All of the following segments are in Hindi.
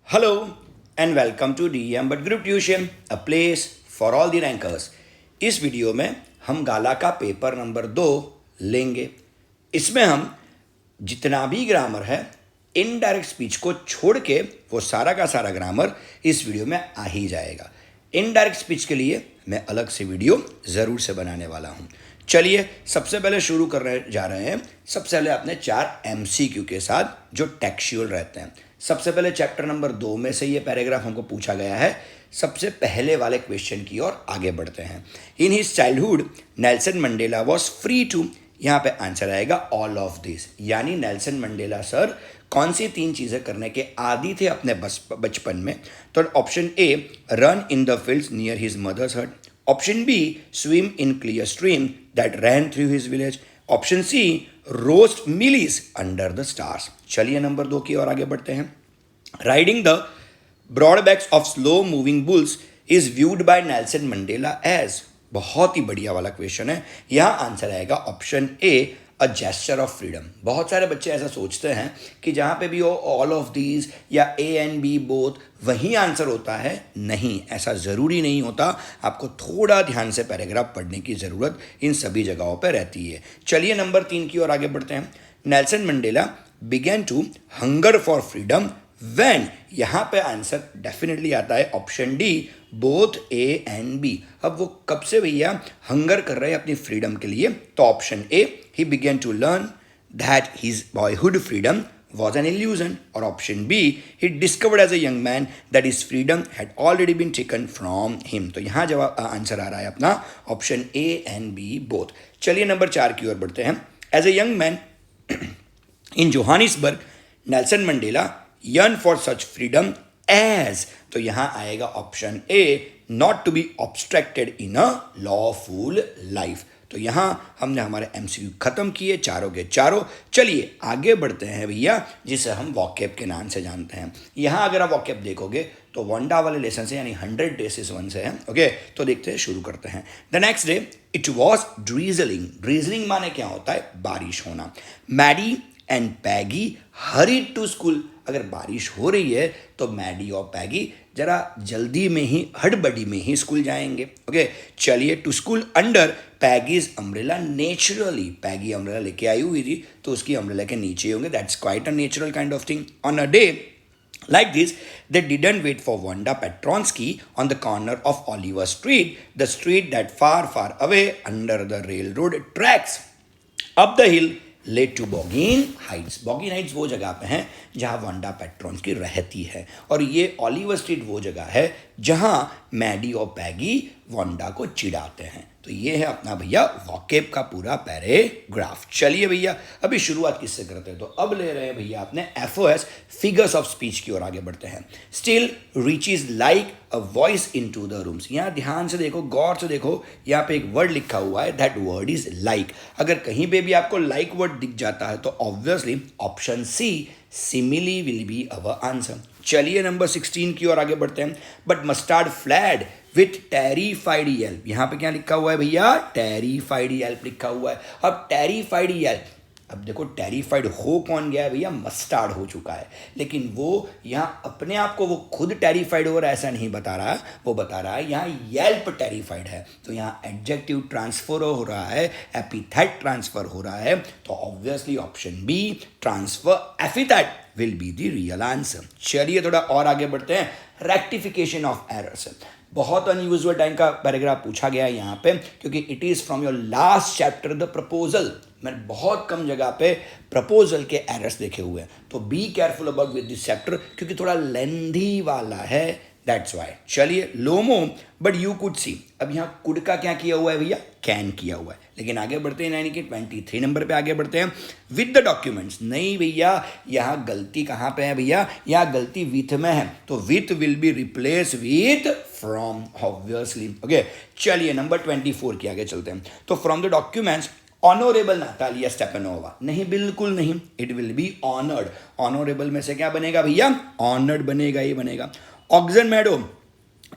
Hello and welcome to DEM But Group Tuition, a place for all the rankers. इस वीडियो में हम गाला का पेपर नंबर 2 लेंगे। इसमें हम जितना भी ग्रामर है इनडायरेक्ट स्पीच को छोड़ के वो सारा का सारा ग्रामर इस वीडियो में आ ही जाएगा। इनडायरेक्ट स्पीच के लिए मैं अलग से वीडियो ज़रूर से बनाने वाला हूँ। चलिए सबसे पहले शुरू करने जा रहे हैं। सबसे पहले अपने 4 MCQ के साथ जो टेक्सचुअल रहते हैं। सबसे पहले चैप्टर नंबर 2 में से ये पैराग्राफ हमको पूछा गया है। सबसे पहले वाले क्वेश्चन की ओर आगे बढ़ते हैं। In his childhood Nelson Mandela was free to, यहाँ पे आंसर आएगा ऑल ऑफ दिस, यानी नेल्सन मंडेला सर कौन सी 3 चीज़ें करने के आदी थे अपने बचपन में। तो option A, run in the fields near his mother's hut. Option B, swim in clear stream that ran through his village. Option C, roast mealies under the stars. चलिए नंबर 2 की ओर आगे बढ़ते हैं। Riding the broad backs of slow moving bulls is viewed by Nelson Mandela as, बहुत ही बढ़िया वाला क्वेश्चन है। यहाँ आंसर आएगा option A, a gesture of freedom. बहुत सारे बच्चे ऐसा सोचते हैं कि जहाँ पे भी हो ऑल ऑफ दीज या ए एंड बी बोथ वही आंसर होता है। नहीं, ऐसा ज़रूरी नहीं होता। आपको थोड़ा ध्यान से पैराग्राफ पढ़ने की ज़रूरत इन सभी जगहों पर रहती है। चलिए नंबर 3 की ओर आगे बढ़ते हैं। Nelson Mandela began to hunger for freedom when, यहाँ पे आंसर डेफिनेटली आता है option D, both A and B. अब वो कब से भैया हंगर कर रहे हैं अपनी फ्रीडम के लिए? तो option A, he began to learn that his boyhood freedom was an illusion, और option B, he discovered as a young man that his freedom had already been taken from him। तो यहाँ जवाब आंसर आ रहा है अपना option A and B both. चलिए नंबर 4 की ओर बढ़ते हैं। As a young man in Johannesburg Nelson Mandela yearn for such freedom as, तो यहाँ आएगा option A, not to be obstructed in a lawful life। तो यहाँ हमने हमारे MCQ खत्म किए चारों के चारों। चलिए आगे बढ़ते हैं भैया, जिसे हम वॉकैब के नाम से जानते हैं। यहाँ अगर आप वॉकैब देखोगे तो वंडा वाले लेसन से, यानी 100 डेज 1 से है। ओके, तो देखते हैं, शुरू करते हैं। The next day it was drizzling. Drizzling माने क्या होता है? बारिश होना। Maddy and Peggy hurried to school. अगर बारिश हो रही है तो मैडी और पैगी जरा जल्दी में ही, हड़बड़ी में ही स्कूल जाएंगे। ओके, चलिए to school under Peggy's umbrella naturally. Peggy umbrella लेके आई हुई थी तो उसकी अम्ब्रेला के नीचे होंगे। That's quite a natural kind of thing. On a day like this, they didn't wait for Wanda Petronsky on the corner of Oliver Street, the street that far away under the railroad tracks. Up the hill late to Bogin Heights. Bogin Heights वो जगह पे हैं जहाँ वांडा पेट्रॉन्स्की रहती है, और ये ऑलिवर स्ट्रीट वो जगह है जहाँ मैडी और पैगी वांडा को चिढ़ाते हैं। तो ये है अपना भैया वॉकैब का पूरा पैराग्राफ। चलिए भैया अभी शुरुआत किससे करते हैं? तो अब ले रहे हैं भैया अपने FOS फिगर्स ऑफ स्पीच की ओर आगे बढ़ते हैं। Still reaches like a voice into the rooms. यहाँ ध्यान से देखो, गौर से देखो, यहाँ पे एक वर्ड लिखा हुआ है, दैट वर्ड इज लाइक। अगर कहीं पे भी आपको लाइक वर्ड दिख जाता है तो obviously option C, simile will be our answer. चलिए नंबर 16 की ओर आगे बढ़ते हैं। But mustard fled with terrified yelp. यहाँ पे क्या लिखा हुआ है भैया? टेरिफाइड येल्प लिखा हुआ है। अब टेरिफाइड येल्प, अब देखो टेरिफाइड हो कौन गया है भैया? मस्टर्ड हो चुका है, लेकिन वो यहाँ अपने आप को वो खुद टेरिफाइड हो रहा है ऐसा नहीं बता रहा, वो बता रहा है यहाँ येल्प टेरिफाइड है। तो यहाँ एडजेक्टिव ट्रांसफर हो रहा है, एपिथेट ट्रांसफर हो रहा है। तो obviously option B, transfer epithet will be the real answer. चलिए थोड़ा और आगे बढ़ते हैं। रेक्टिफिकेशन ऑफ एरर्स, बहुत अनयूजुअल टाइम का पैराग्राफ पूछा गया है यहाँ पे, क्योंकि it is from your last chapter the proposal. मैंने बहुत कम जगह पे प्रपोजल के एरर्स देखे हुए हैं, तो be careful about with this chapter, क्योंकि थोड़ा लेंथी वाला है, दैट्स वाई। चलिए लोमो बट यू कुड सी। अब यहाँ कुड का क्या किया हुआ है भैया? कैन किया हुआ है। लेकिन आगे बढ़ते हैं, यानी कि 23 नंबर पे आगे बढ़ते हैं। विद द डॉक्यूमेंट्स, नहीं भैया यहाँ गलती कहाँ पे है भैया? यहाँ गलती विथ में है, तो with will be replace with from obviously. Okay, चलिए नंबर 24 के आगे चलते हैं। तो from the documents honourable Natalia Stepanova, नहीं बिल्कुल नहीं, it will be honoured. Honourable में से क्या बनेगा भैया? ऑनर्ड बनेगा, ये बनेगा। ऑक्सन मैडो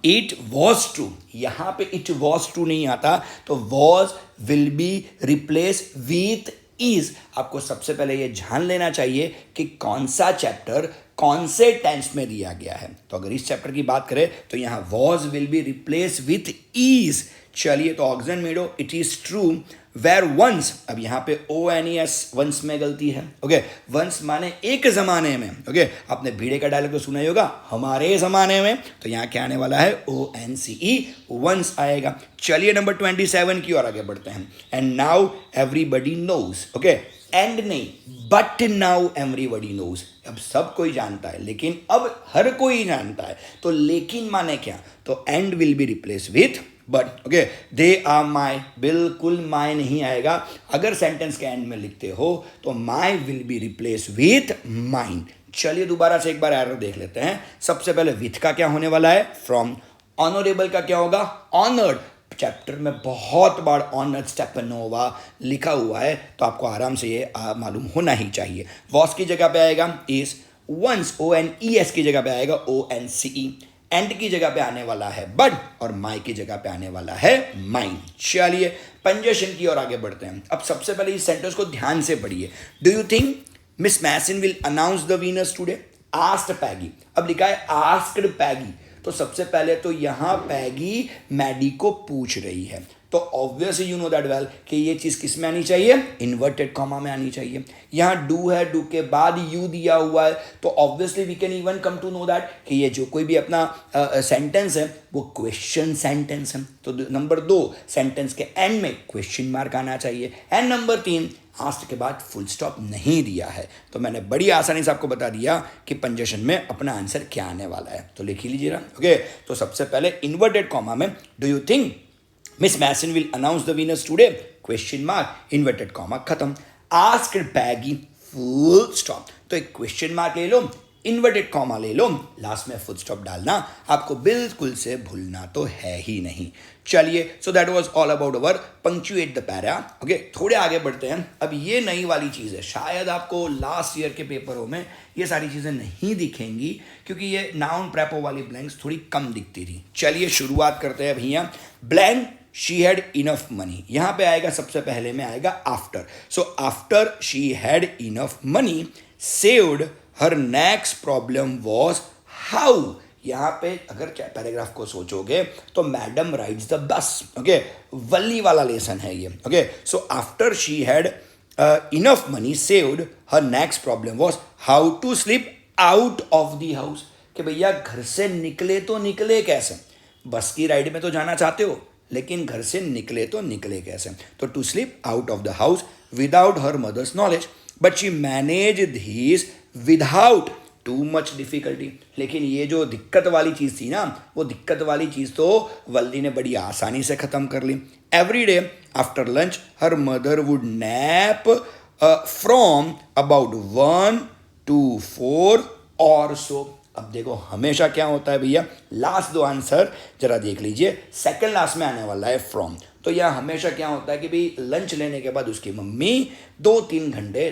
इट वॉज ट्रू, यहाँ पे इट वॉज ट्रू नहीं आता, तो was will be replace with is. आपको सबसे पहले ये जान लेना चाहिए कि कौन सा चैप्टर कौन से टेंस में दिया गया है। तो अगर इस चैप्टर की बात करें तो यहाँ was will be replace with is. चलिए, तो oxen meadow it is true were once, अब यहाँ पे ONES वंस में गलती है। ओके, वंस माने एक जमाने में। ओके, आपने भिड़े का डायलॉग तो सुना ही होगा, हमारे जमाने में, तो यहाँ क्या आने वाला है, ONCE वंस आएगा। चलिए नंबर 27 की ओर आगे बढ़ते हैं। And now everybody knows. Okay, and नहीं, बट नाउ एवरीबडी नोज। अब सब कोई जानता है, लेकिन अब हर कोई जानता है। तो लेकिन माने क्या, तो and will be replace with but. Okay, they are my, बिल्कुल माई नहीं आएगा। अगर सेंटेंस के एंड में लिखते हो तो my will be replace with mine. चलिए दोबारा से एक बार एरर देख लेते हैं। सबसे पहले विथ का क्या होने वाला है, फ्रॉम। ऑनरेबल का क्या होगा, ऑनर्ड। चैप्टर में बहुत बार ऑनर्ड स्टेपनोवा लिखा हुआ है, तो आपको आराम से ये मालूम होना ही चाहिए। वॉस की जगह पे आएगा इज, वंस ONES की जगह पे आएगा ONCE, एंड की जगह पे आने वाला है बट, और माई की जगह पे आने वाला है माइन। चलिए पंजेशन की ओर आगे बढ़ते हैं। अब सबसे पहले इस सेंटेंस को ध्यान से पढ़िए। Do you think miss Mason will announce the winners today? Asked Peggy. अब लिखा है आस्क्ड पैगी, तो सबसे पहले तो यहां पैगी मैडी को पूछ रही है, तो obviously you know that well कि ये चीज किस में आनी चाहिए, इन्वर्टेड कॉमा में आनी चाहिए। यहाँ डू है, डू के बाद यू दिया हुआ है, तो obviously we can even come to know that कि ये जो कोई भी अपना सेंटेंस है वो क्वेश्चन सेंटेंस है। तो नंबर 2, सेंटेंस के एंड में क्वेश्चन मार्क आना चाहिए। एंड नंबर 3, आस्क्ड के बाद फुल स्टॉप नहीं दिया है। तो मैंने बड़ी आसानी से आपको बता दिया कि पंजेशन में अपना आंसर क्या आने वाला है, तो लिख ही लीजिएगा। ओके, तो सबसे पहले इन्वर्टेड कॉमा में do you think miss Mason will announce the winners today, question mark, inverted comma, खत्म। Asked Peggy, full stop. तो एक क्वेश्चन मार्क ले लो, इन्वर्टेड कॉमा ले लो, लास्ट में फुल स्टॉप डालना आपको बिल्कुल से भूलना तो है ही नहीं। चलिए, so that was all about our punctuate the para. Okay, थोड़े आगे बढ़ते हैं। अब ये नई वाली चीज़ है, शायद आपको लास्ट ईयर के पेपरों में ये सारी चीज़ें नहीं दिखेंगी, क्योंकि ये नाउन प्रेपो वाली ब्लैंक्स थोड़ी कम दिखती थी। चलिए शुरुआत करते हैं भैया। Blank she had enough money, यहां पे आएगा सबसे पहले में आएगा after. So after she had enough money saved her next problem was how. यहां पे अगर पैराग्राफ को सोचोगे तो madam rides the bus. Okay, Valli वाला लेसन है ये। Okay, so after she had enough money saved her next problem was how to sleep out of the house. कि भैया घर से निकले तो निकले कैसे, बस की राइड में तो जाना चाहते हो, लेकिन घर से निकले तो निकले कैसे। तो to sleep out of the house without her mother's knowledge, but she manage this without too much difficulty. लेकिन ये जो दिक्कत वाली चीज़ थी ना, वो दिक्कत वाली चीज़ तो वल्दी ने बड़ी आसानी से ख़त्म कर ली। Every day after lunch her mother would nap from about 1 to 4 और सो। अब देखो हमेशा क्या होता है भैया, लास्ट 2 आंसर जरा देख लीजिए, सेकंड लास्ट में आने वाला है फ्रॉम। तो यह हमेशा क्या होता है कि भाई लंच लेने के बाद उसकी मम्मी 2-3 घंटे,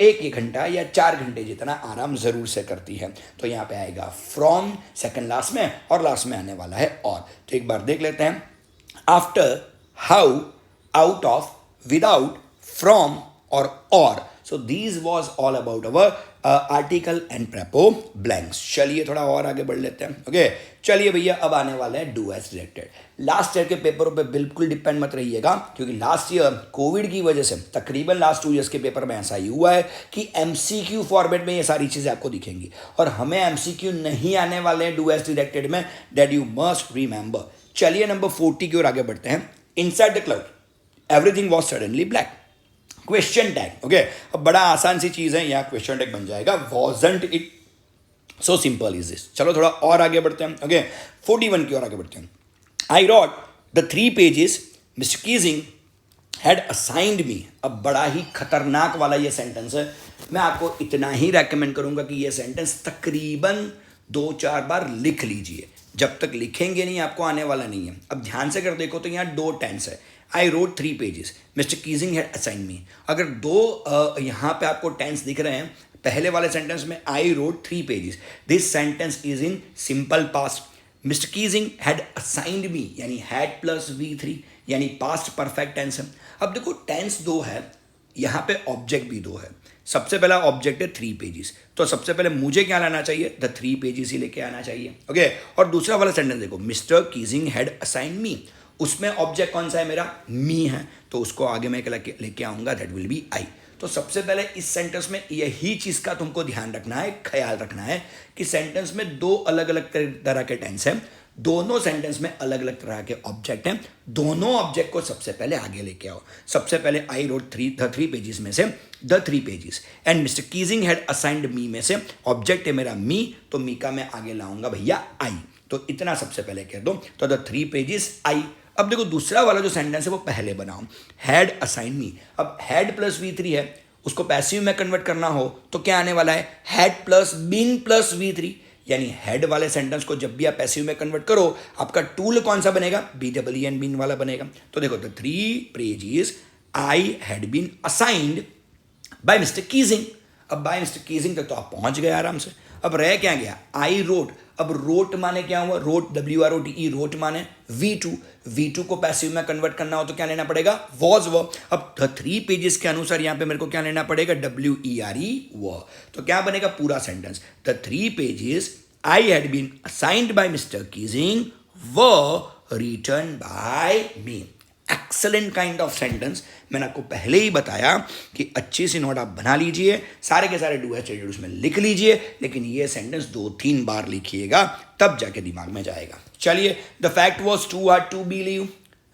1 घंटा या 4 घंटे जितना आराम ज़रूर से करती है। तो यहाँ पे आएगा फ्रॉम सेकंड लास्ट में, और लास्ट में आने वाला है और। तो एक बार देख लेते हैं। After, how, out of, without, from और। So these was all about our article and prepo blanks। चलिए थोड़ा और आगे बढ़ लेते हैं। ओके, चलिए भैया अब आने वाला है do as directed. Last year के पेपरों पे बिल्कुल डिपेंड मत रहिएगा, क्योंकि लास्ट ईयर कोविड की वजह से तकरीबन लास्ट 2 ईयर्स के पेपर में ऐसा ही हुआ है कि MCQ फॉर्मेट में ये सारी चीज़ें आपको दिखेंगी, और हमें MCQ नहीं आने वाले हैं डू एज डायरेक्टेड में, दैट यू मस्ट रिमेंबर। चलिए नंबर 40 की ओर आगे बढ़ते हैं। Inside the cloud everything was suddenly black. Question tag. Okay, अब बड़ा आसान सी चीज है, यहाँ क्वेश्चन टैग बन जाएगा wasn't it so simple is this. चलो थोड़ा और आगे बढ़ते हैं। ओके, 41 की ओर आगे बढ़ते हैं। I wrote the 3 pages Mister Keesing had assigned me. अब बड़ा ही खतरनाक वाला ये सेंटेंस है, मैं आपको इतना ही रेकमेंड करूंगा कि ये सेंटेंस तकरीबन 2-4 बार लिख लीजिए। जब तक लिखेंगे नहीं आपको आने वाला नहीं है। अब ध्यान से कर देखो तो यहाँ 2 टेंस है। I wrote 3 pages Mister Keesing had assign me. अगर 2 यहाँ पे आपको टेंस दिख रहे हैं, पहले वाले सेंटेंस में I wrote 3 pages, this sentence is in simple past. Mister Keesing had assigned me यानी हैड प्लस V3 यानी पास्ट परफेक्ट टेंस है। अब देखो टेंस 2 है, यहाँ पे ऑब्जेक्ट भी 2 है। सबसे पहला ऑब्जेक्ट है 3 पेजेस, तो सबसे पहले मुझे क्या लाना चाहिए, द 3 पेजेस ही लेके आना चाहिए। ओके, और दूसरा वाला सेंटेंस देखो, मिस्टर कीजिंग हैड असाइन मी, उसमें ऑब्जेक्ट कौन सा है मेरा, मी है, तो उसको आगे मैं लेके आऊंगा, दैट विल बी आई। तो सबसे पहले इस सेंटेंस में यही चीज का तुमको ध्यान रखना है, ख्याल रखना है कि सेंटेंस में दो अलग अलग तरह के टेंस हैं, दोनों सेंटेंस में अलग अलग तरह के ऑब्जेक्ट हैं, दोनों ऑब्जेक्ट को सबसे पहले आगे लेके आओ। सबसे पहले आई रोट द 3 पेजेस में से the 3 pages, and Mister Keesing had assigned me में से ऑब्जेक्ट है मेरा मी, तो मी का मैं आगे लाऊंगा भैया आई, तो इतना सबसे पहले कह दो, तो द 3 पेजेस आई। अब देखो दूसरा वाला जो सेंटेंस है वो पहले बनाओ, हैड असाइन मी। अब हैड प्लस V3 है, उसको पैसिव में कन्वर्ट करना हो तो क्या आने वाला है, had plus been plus V3, यानी हेड वाले सेंटेंस को जब भी आप पैसिव में कन्वर्ट करो आपका टूल कौन सा बनेगा, BEEN बीन वाला बनेगा। तो देखो the 3 pages I had been assigned by mister Keesing. अब बाय मिस्टर कीजिंग तक तो आप पहुंच गए आराम से। अब रह क्या गया, आई रोट। अब रोट माने क्या हुआ, रोट WROTE, रोट माने V2 को पैसिव में कन्वर्ट करना हो तो क्या लेना पड़ेगा, वॉज व। अब 3 पेजेस के अनुसार यहां पे मेरे को क्या लेना पड़ेगा, WERE व। तो क्या बनेगा पूरा sentence, the 3 pages I had been assigned by mister Keesing were written by me. Excellent kind of sentence. मैंने आपको पहले ही बताया कि अच्छी सी नोट आप बना लीजिए, सारे के सारे डू हैव स्टेटेड उसमें लिख लीजिए, लेकिन ये सेंटेंस 2-3 बार लिखिएगा तब जाके दिमाग में जाएगा। चलिए, the fact was too hard to believe,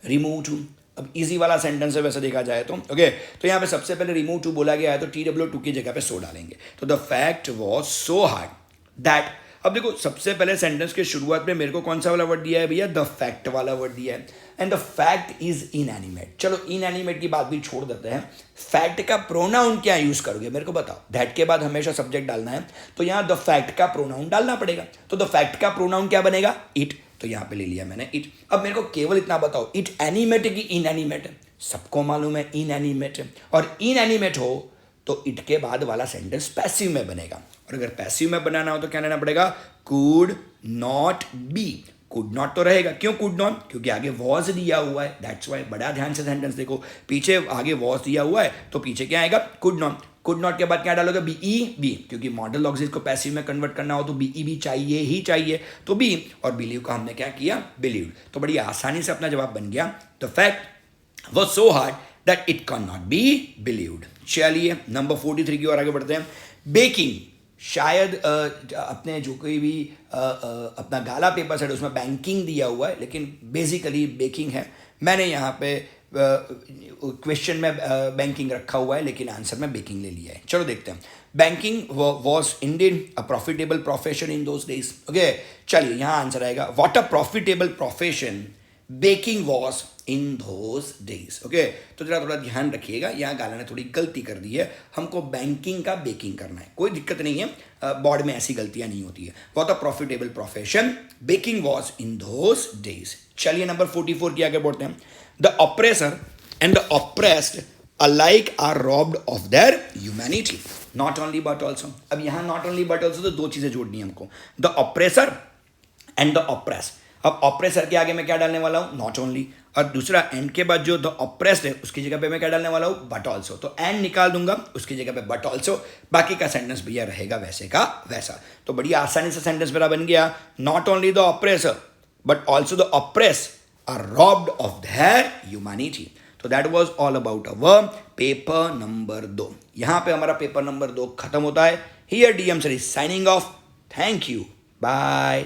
remove too. अब इजी वाला सेंटेंस है वैसे देखा जाए तो, ओके। तो यहाँ पे सबसे पहले रिमूव टू बोला गया है तो TW2 की जगह पे सो डालेंगे, तो the fact was so hard that. अब देखो सबसे पहले सेंटेंस के शुरुआत में मेरे को कौन सा वाला वर्ड दिया है भैया, द फैक्ट वाला वर्ड दिया है, and the fact is inanimate. चलो इनएनिमेट की बात भी छोड़ देते हैं, फैक्ट का प्रोनाउन क्या यूज करोगे मेरे को बताओ। दैट के बाद हमेशा सब्जेक्ट डालना है, तो यहाँ द फैक्ट का प्रोनाउन डालना पड़ेगा, तो द फैक्ट का प्रोनाउन क्या बनेगा, इट। तो यहाँ पे ले लिया मैंने इट। अब मेरे को केवल इतना बताओ, इट एनिमेट है कि इनएनिमेट है। सबको मालूम है इनएनिमेट है, और इनएनिमेट हो तो इट के बाद वाला सेंटेंस पैसिव में बनेगा, और अगर पैसिव में बनाना हो तो क्या लेना पड़ेगा, could not be. Could not तो रहेगा, क्यों कुड नॉट, क्योंकि आगे वॉज दिया हुआ है, दैट्स वाई। बड़ा ध्यान से सेंटेंस देखो, पीछे आगे वॉज दिया हुआ है तो पीछे क्या आएगा, कुड नॉट। कुड नॉट के बाद क्या डालोगे, BE, क्योंकि मॉडल ऑक्सिस को पैसिव में कन्वर्ट करना हो तो BE भी चाहिए ही चाहिए, तो बी। और बिलीव का हमने क्या किया, बिलीव। तो बड़ी आसानी से अपना जवाब बन गया, the fact was so hard that it can not be believed. चलिए नंबर 43 की ओर आगे बढ़ते हैं। बेकिंग, शायद अपने जो कोई भी अपना गाला पेपर सेट उसमें बैंकिंग दिया हुआ है, लेकिन बेसिकली बेकिंग है। मैंने यहाँ पे क्वेश्चन में बैंकिंग रखा हुआ है, लेकिन आंसर में बेकिंग ले लिया है। चलो देखते हैं। Banking was Indian a profitable profession in those days. Okay, चलिए यहाँ आंसर आएगा, what a profitable profession baking was in those days. Okay, तो जरा थोड़ा ध्यान रखिएगा, यहाँ गाला ने थोड़ी गलती कर दी है, हमको बैंकिंग का बेकिंग करना है, कोई दिक्कत नहीं है, बोर्ड में ऐसी गलतियां नहीं होती है। What a profitable profession baking was in those days. चलिए नंबर 44 की आगे बढ़ते हैं। The oppressor and the oppressed alike are robbed of their humanity, not only but also। अब यहाँ not only but also तो दो चीजें जोड़नी है हमको, the oppressor and the oppressed। अब ऑप्रेसर के आगे मैं क्या डालने वाला हूँ, नॉट ओनली, और दूसरा एंड के बाद जो द ऑप्रेस्ड है उसकी जगह पे मैं क्या डालने वाला हूँ, बट ऑल्सो। तो एंड निकाल दूंगा, उसकी जगह पे बट ऑल्सो, बाकी का सेंटेंस भैया रहेगा वैसे का वैसा। तो बड़ी आसानी से सेंटेंस मेरा बन गया, not only the oppressor but also the oppressed are robbed of their humanity. तो that was all about our paper number 2। यहाँ पे हमारा पेपर नंबर 2 खत्म होता है। Here DM sir is signing off. Thank you, bye.